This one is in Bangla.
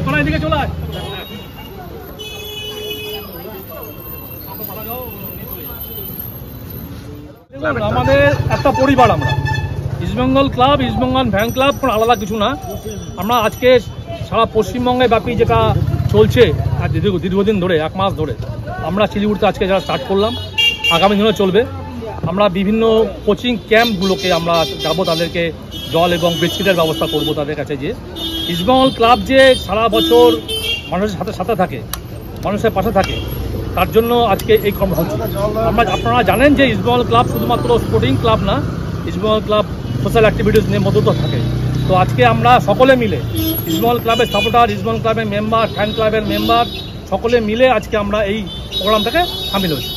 তোরা এদিকে চলে আয়। আমাদের একটা পরিবার, আমরা East Bengal club, East Bengal fan club কোনো আলাদা কিছু না। আমরা আজকে সারা পশ্চিমবঙ্গে ব্যাপী যেটা চলছে দীর্ঘদিন ধরে, 1 মাস ধরে, আমরা শিলিগুড়িতে আজকে যারা স্টার্ট করলাম, আগামী দিনেও চলবে। আমরা বিভিন্ন কোচিং ক্যাম্পগুলোকে আমরা যাবো, তাদেরকে জল এবং বেডশিটের ব্যবস্থা করব তাদের কাছে। যে ইস্টবেঙ্গল ক্লাব যে সারা বছর মানুষের সাথে সাথে থাকে, মানুষের পাশে থাকে, তার জন্য আজকে এই কর্মসূচি। আপনারা জানেন যে ইস্টবেঙ্গল ক্লাব শুধুমাত্র স্পোর্টিং ক্লাব না, ইস্টবেঙ্গল ক্লাব সোশ্যাল অ্যাক্টিভিটিস নিয়ে মদত থাকে। তো আজকে আমরা সকলে মিলে, ইস্টবেঙ্গল ক্লাবের সাপোর্টার, ইস্টবেঙ্গল ক্লাবের মেম্বার, ফ্যান ক্লাবের মেম্বার, সকলে মিলে আজকে আমরা এই প্রোগ্রামটাকে সামিল হয়েছি।